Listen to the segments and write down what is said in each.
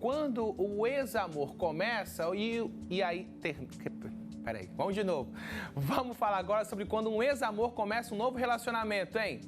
quando o ex-amor começa e aí... Peraí, vamos de novo. Vamos falar agora sobre quando um ex-amor começa um novo relacionamento, hein?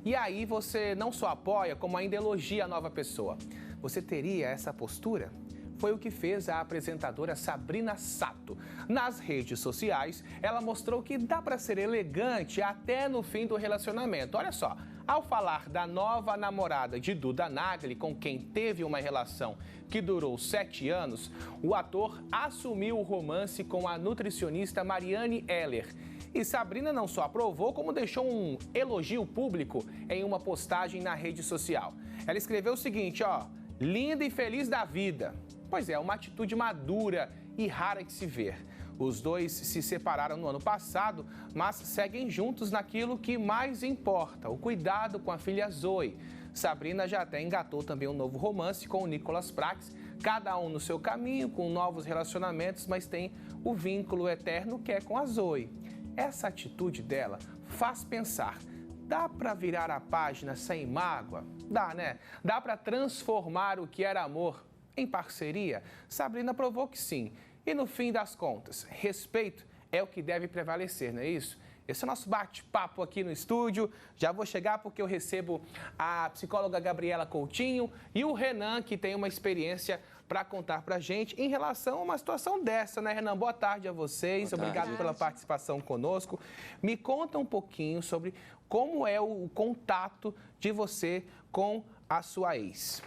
E aí você não só apoia, como ainda elogia a nova pessoa. Você teria essa postura? Foi o que fez a apresentadora Sabrina Sato. Nas redes sociais, ela mostrou que dá para ser elegante até no fim do relacionamento. Olha só, ao falar da nova namorada de Duda Nagli, com quem teve uma relação que durou 7 anos, o ator assumiu o romance com a nutricionista Mariane Heller. E Sabrina não só aprovou, como deixou um elogio público em uma postagem na rede social. Ela escreveu o seguinte, ó: linda e feliz da vida. Pois é, uma atitude madura e rara de se ver. Os dois se separaram no ano passado, mas seguem juntos naquilo que mais importa, o cuidado com a filha Zoe. Sabrina já até engatou também um novo romance com o Nicolas Prates, cada um no seu caminho, com novos relacionamentos, mas tem o vínculo eterno que é com a Zoe. Essa atitude dela faz pensar, dá para virar a página sem mágoa? Dá, né? Dá para transformar o que era amor em parceria? Sabrina provou que sim. E no fim das contas, respeito é o que deve prevalecer, não é isso? Esse é o nosso bate-papo aqui no estúdio. Já vou chegar porque eu recebo a psicóloga Gabriela Coutinho e o Renan, que tem uma experiência para contar para a gente em relação a uma situação dessa, né, Renan? Boa tarde a vocês, obrigado pela participação conosco. Me conta um pouquinho sobre como é o contato de você com a sua ex.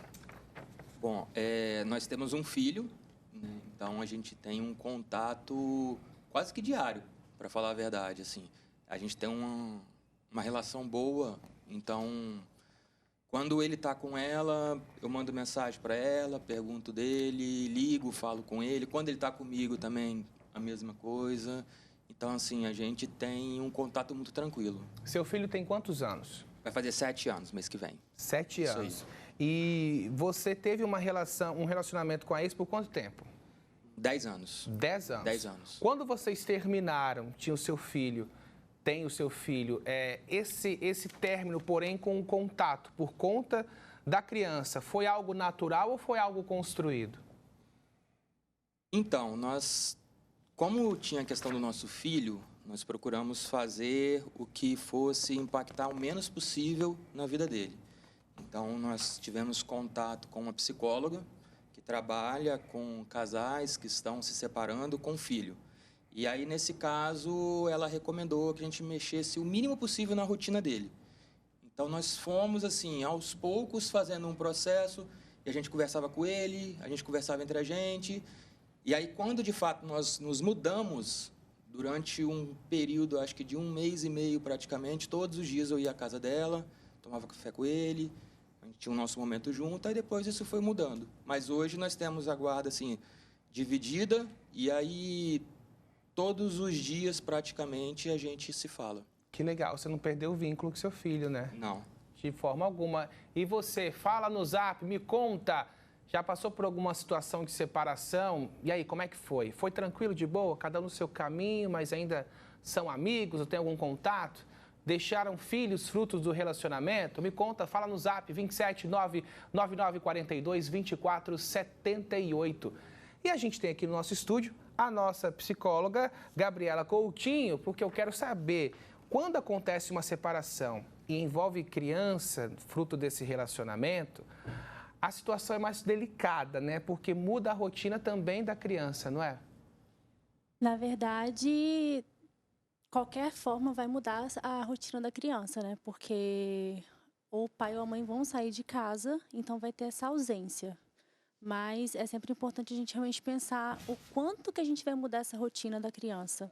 Bom, nós temos um filho, né? Então a gente tem um contato quase que diário, para falar a verdade, assim. A gente tem uma relação boa, então quando ele está com ela, eu mando mensagem para ela, pergunto dele, ligo, falo com ele. Quando ele está comigo também, a mesma coisa. Então, assim, a gente tem um contato muito tranquilo. Seu filho tem quantos anos? Vai fazer 7 anos mês que vem. 7 Isso anos. aí. E você teve um relacionamento com a ex por quanto tempo? 10 anos. 10 anos? 10 anos. Quando vocês terminaram, tinha o seu filho, tem o seu filho, esse término, porém, com o contato por conta da criança, foi algo natural ou foi algo construído? Então, como tinha a questão do nosso filho, nós procuramos fazer o que fosse impactar o menos possível na vida dele. Então, nós tivemos contato com uma psicóloga que trabalha com casais que estão se separando com filho. E aí, nesse caso, ela recomendou que a gente mexesse o mínimo possível na rotina dele. Então, nós fomos, assim, aos poucos, fazendo um processo, e a gente conversava com ele, a gente conversava entre a gente. E aí, quando, de fato, nós nos mudamos, durante um período, acho que de 1 mês e meio, praticamente, todos os dias eu ia à casa dela, tomava café com ele, a gente tinha o nosso momento junto, aí depois isso foi mudando. Mas hoje nós temos a guarda, assim, dividida, e aí todos os dias, praticamente, a gente se fala. Que legal, você não perdeu o vínculo com seu filho, né? Não. De forma alguma. E você, fala no Zap, me conta, já passou por alguma situação de separação? E aí, como é que foi? Foi tranquilo, de boa? Cada um no seu caminho, mas ainda são amigos ou tem algum contato? Deixaram filhos frutos do relacionamento? Me conta, fala no Zap, 27999422478. E a gente tem aqui no nosso estúdio a nossa psicóloga Gabriela Coutinho, porque eu quero saber, quando acontece uma separação e envolve criança, fruto desse relacionamento, a situação é mais delicada, né? Porque muda a rotina também da criança, não é? Na verdade, qualquer forma vai mudar a rotina da criança, né? Porque o pai ou a mãe vão sair de casa, então vai ter essa ausência. Mas é sempre importante a gente realmente pensar o quanto que a gente vai mudar essa rotina da criança.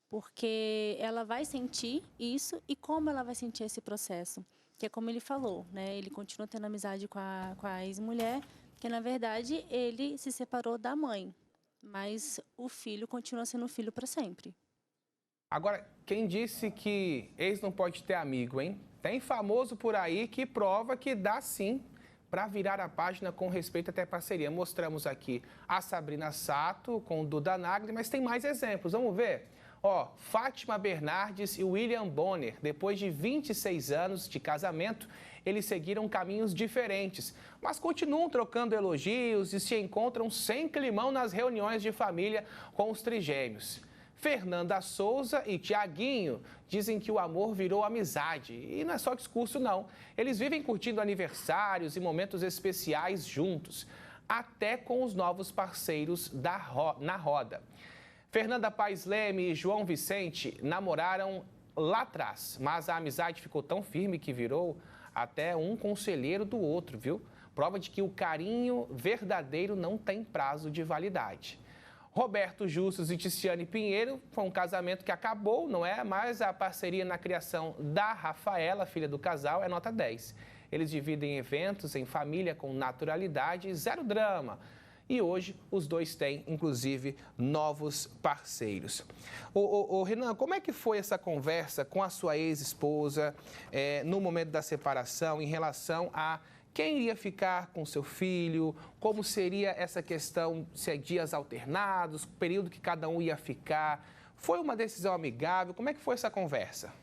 Porque ela vai sentir isso e como ela vai sentir esse processo. Que é como ele falou, né? Ele continua tendo amizade com a ex-mulher, que na verdade ele se separou da mãe. Mas o filho continua sendo filho para sempre. Agora, quem disse que ex não pode ter amigo, hein? Tem famoso por aí que prova que dá sim para virar a página com respeito até parceria. Mostramos aqui a Sabrina Sato com o Duda Nagli, mas tem mais exemplos. Vamos ver? Ó, Fátima Bernardes e William Bonner, depois de 26 anos de casamento, eles seguiram caminhos diferentes, mas continuam trocando elogios e se encontram sem climão nas reuniões de família com os trigêmeos. Fernanda Souza e Tiaguinho dizem que o amor virou amizade. E não é só discurso, não. Eles vivem curtindo aniversários e momentos especiais juntos, até com os novos parceiros na roda. Fernanda Paes Leme e João Vicente namoraram lá atrás, mas a amizade ficou tão firme que virou até um conselheiro do outro, viu? Prova de que o carinho verdadeiro não tem prazo de validade. Roberto Justus e Ticiane Pinheiro foi um casamento que acabou, não é? Mas a parceria na criação da Rafaela, filha do casal, é nota 10. Eles dividem eventos em família com naturalidade e zero drama. E hoje os dois têm, inclusive, novos parceiros. Renan, como é que foi essa conversa com a sua ex-esposa no momento da separação em relação a quem iria ficar com seu filho, como seria essa questão, se é dias alternados, período que cada um ia ficar? Foi uma decisão amigável? Como é que foi essa conversa?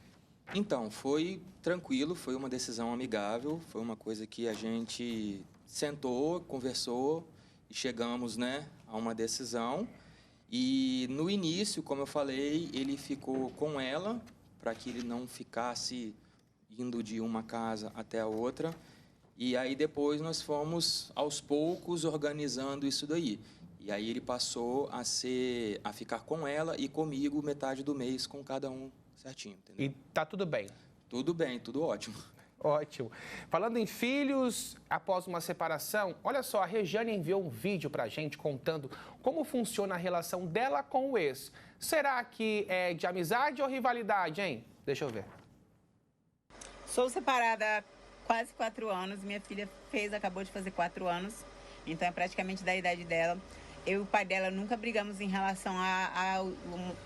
Então, foi tranquilo, foi uma decisão amigável, foi uma coisa que a gente sentou, conversou e chegamos, né, a uma decisão. E no início, como eu falei, ele ficou com ela para que ele não ficasse indo de uma casa até a outra. E aí depois nós fomos, aos poucos, organizando isso daí. E aí ele passou a ficar com ela e comigo metade do mês, com cada um certinho, entendeu? E tá tudo bem? Tudo bem, tudo ótimo. Ótimo. Falando em filhos, após uma separação, olha só, a Regiane enviou um vídeo pra gente contando como funciona a relação dela com o ex. Será que é de amizade ou rivalidade, hein? Deixa eu ver. Sou separada há quase 4 anos. Minha filha acabou de fazer 4 anos. Então é praticamente da idade dela. Eu e o pai dela nunca brigamos em relação a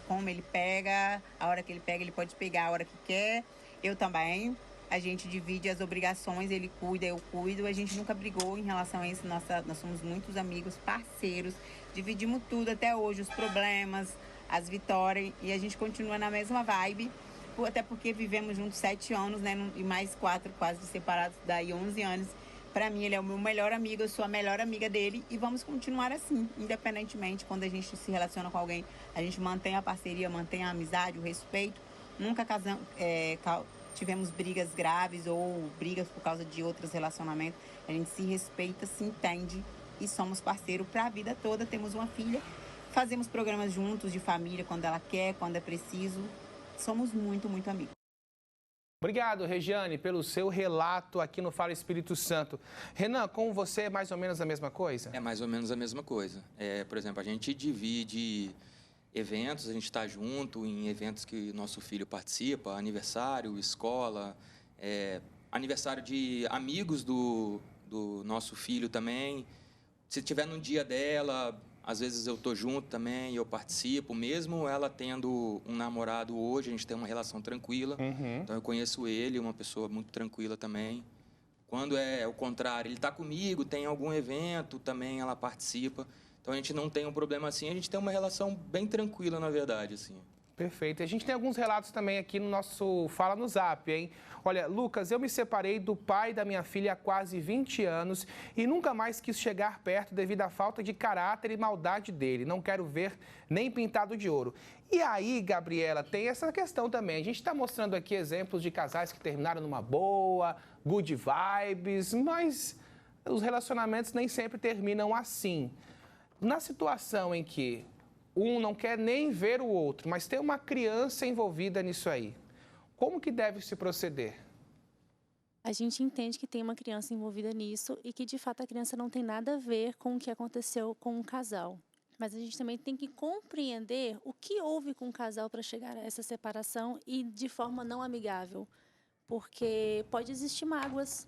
como ele pega. A hora que ele pega, ele pode pegar a hora que quer. Eu também. A gente divide as obrigações, ele cuida, eu cuido. A gente nunca brigou em relação a isso. Nós somos muitos amigos, parceiros. Dividimos tudo até hoje, os problemas, as vitórias. E a gente continua na mesma vibe. Até porque vivemos juntos 7 anos, né? E mais 4 quase separados, daí 11 anos. Para mim, ele é o meu melhor amigo, eu sou a melhor amiga dele. E vamos continuar assim, independentemente. Quando a gente se relaciona com alguém, a gente mantém a parceria, mantém a amizade, o respeito. Nunca tivemos brigas graves ou brigas por causa de outros relacionamentos. A gente se respeita, se entende e somos parceiros para a vida toda. Temos uma filha, fazemos programas juntos de família quando ela quer, quando é preciso. Somos muito, muito amigos. Obrigado, Regiane, pelo seu relato aqui no Fala Espírito Santo. Renan, com você é mais ou menos a mesma coisa? É mais ou menos a mesma coisa. Por exemplo, a gente divide eventos, a gente está junto em eventos que nosso filho participa, aniversário, escola, aniversário de amigos do nosso filho também. Se tiver no dia dela, às vezes eu estou junto também, eu participo, mesmo ela tendo um namorado hoje, a gente tem uma relação tranquila. Então eu conheço ele, uma pessoa muito tranquila também. Quando é o contrário, ele está comigo, tem algum evento, também ela participa. Então, a gente não tem um problema assim, a gente tem uma relação bem tranquila, na verdade, assim. Perfeito. A gente tem alguns relatos também aqui no nosso Fala no Zap, hein? Olha, Lucas, eu me separei do pai da minha filha há quase 20 anos e nunca mais quis chegar perto devido à falta de caráter e maldade dele. Não quero ver nem pintado de ouro. E aí, Gabriela, tem essa questão também. A gente está mostrando aqui exemplos de casais que terminaram numa boa, good vibes, mas os relacionamentos nem sempre terminam assim. Na situação em que um não quer nem ver o outro, mas tem uma criança envolvida nisso aí, como que deve se proceder? A gente entende que tem uma criança envolvida nisso e que, de fato, a criança não tem nada a ver com o que aconteceu com o casal. Mas a gente também tem que compreender o que houve com o casal para chegar a essa separação e de forma não amigável. Porque pode existir mágoas,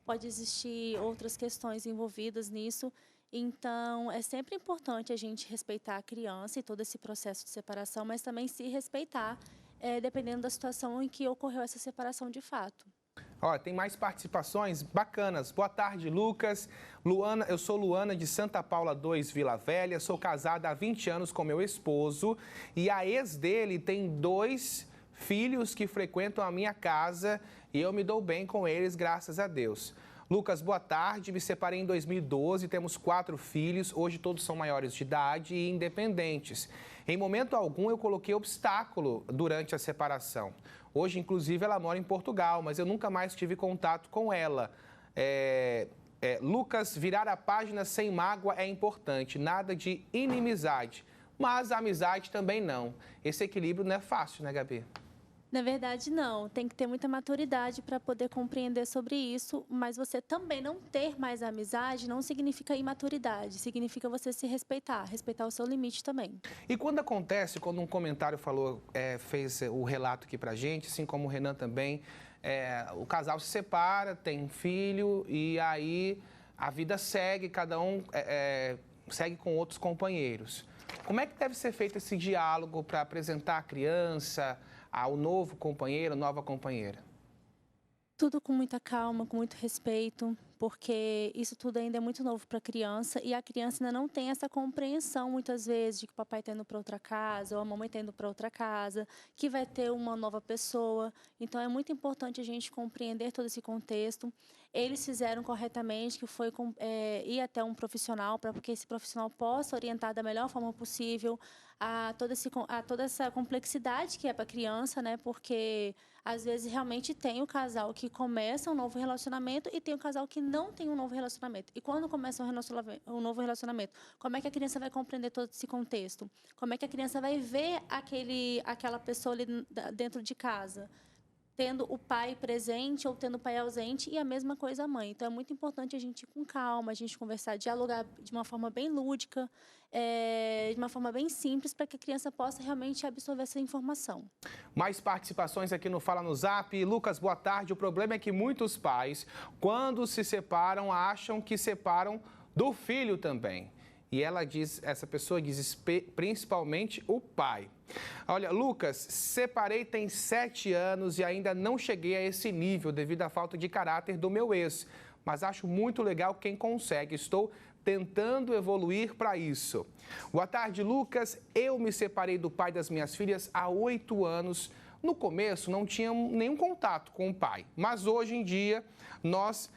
pode existir outras questões envolvidas nisso. Então, é sempre importante a gente respeitar a criança e todo esse processo de separação, mas também se respeitar, dependendo da situação em que ocorreu essa separação de fato. Ó, tem mais participações bacanas. Boa tarde, Lucas. Luana, eu sou Luana de Santa Paula 2, Vila Velha. Sou casada há 20 anos com meu esposo e a ex dele tem 2 filhos que frequentam a minha casa e eu me dou bem com eles, graças a Deus. Lucas, boa tarde. Me separei em 2012, temos 4 filhos. Hoje todos são maiores de idade e independentes. Em momento algum eu coloquei obstáculo durante a separação. Hoje, inclusive, ela mora em Portugal, mas eu nunca mais tive contato com ela. Lucas, virar a página sem mágoa é importante, nada de inimizade, mas a amizade também não. Esse equilíbrio não é fácil, né, Gabi? Na verdade, não. Tem que ter muita maturidade para poder compreender sobre isso, mas você também não ter mais amizade não significa imaturidade, significa você se respeitar, respeitar o seu limite também. E quando acontece, quando um comentário fez o relato aqui pra gente, assim como o Renan também, o casal se separa, tem um filho e aí a vida segue, cada um segue com outros companheiros. Como é que deve ser feito esse diálogo para apresentar a criança ao novo companheiro, nova companheira? Tudo com muita calma, com muito respeito, porque isso tudo ainda é muito novo para a criança e a criança ainda não tem essa compreensão, muitas vezes, de que o papai está indo para outra casa ou a mamãe está indo para outra casa, que vai ter uma nova pessoa. Então, é muito importante a gente compreender todo esse contexto. Eles fizeram corretamente, que foi ir até um profissional, para que esse profissional possa orientar da melhor forma possível a toda essa complexidade que é para a criança, né? Porque às vezes realmente tem o casal que começa um novo relacionamento e tem o casal que não tem um novo relacionamento. E quando começa um novo relacionamento, como é que a criança vai compreender todo esse contexto? Como é que a criança vai ver aquela pessoa ali dentro de casa? Tendo o pai presente ou tendo o pai ausente e a mesma coisa a mãe. Então, é muito importante a gente ir com calma, a gente conversar, dialogar de uma forma bem lúdica, de uma forma bem simples, para que a criança possa realmente absorver essa informação. Mais participações aqui no Fala no Zap. Lucas, boa tarde. O problema é que muitos pais, quando se separam, acham que separam do filho também. E essa pessoa diz principalmente o pai. Olha, Lucas, separei tem 7 anos e ainda não cheguei a esse nível devido à falta de caráter do meu ex. Mas acho muito legal quem consegue. Estou tentando evoluir para isso. Boa tarde, Lucas. Eu me separei do pai das minhas filhas há 8 anos. No começo, não tinha nenhum contato com o pai. Mas hoje em dia, nós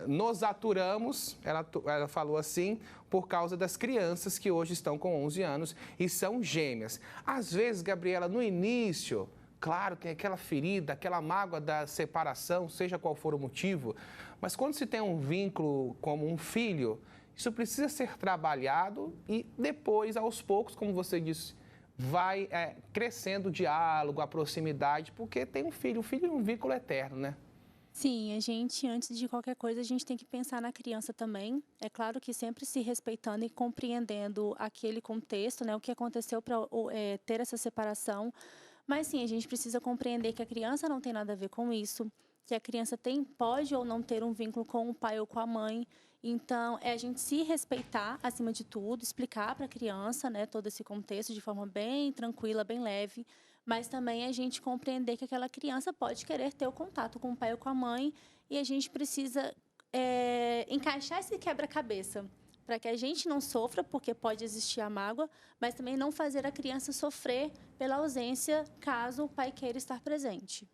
nos aturamos, ela falou assim, por causa das crianças que hoje estão com 11 anos e são gêmeas. Às vezes, Gabriela, no início, claro, tem aquela ferida, aquela mágoa da separação, seja qual for o motivo, mas quando se tem um vínculo como um filho, isso precisa ser trabalhado e depois, aos poucos, como você disse, vai crescendo o diálogo, a proximidade, porque tem um filho. O filho é um vínculo eterno, né? Sim, a gente, antes de qualquer coisa, a gente tem que pensar na criança também. É claro que sempre se respeitando e compreendendo aquele contexto, né? O que aconteceu para ter essa separação. Mas sim, a gente precisa compreender que a criança não tem nada a ver com isso, que a criança pode ou não ter um vínculo com o pai ou com a mãe. Então, é a gente se respeitar acima de tudo, explicar para a criança, né, todo esse contexto de forma bem tranquila, bem leve, mas também a gente compreender que aquela criança pode querer ter o contato com o pai ou com a mãe e a gente precisa encaixar esse quebra-cabeça para que a gente não sofra, porque pode existir a mágoa, mas também não fazer a criança sofrer pela ausência, caso o pai queira estar presente.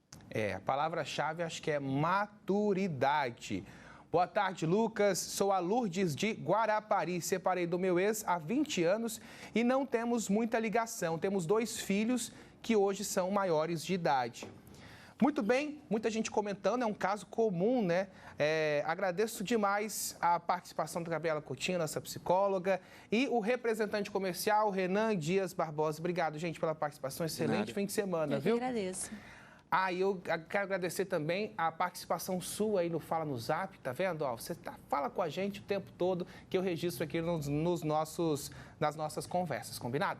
A palavra-chave acho que é maturidade. Boa tarde, Lucas. Sou a Lourdes de Guarapari. Separei do meu ex há 20 anos e não temos muita ligação. Temos 2 filhos que hoje são maiores de idade. Muito bem, muita gente comentando, é um caso comum, né? Agradeço demais a participação da Gabriela Coutinho, nossa psicóloga, e o representante comercial, Renan Dias Barbosa. Obrigado, gente, pela participação. Excelente fim de semana, viu? Eu que agradeço. E eu quero agradecer também a participação sua aí no Fala no Zap, tá vendo? Você fala com a gente o tempo todo, que eu registro aqui nas nossas conversas, combinado?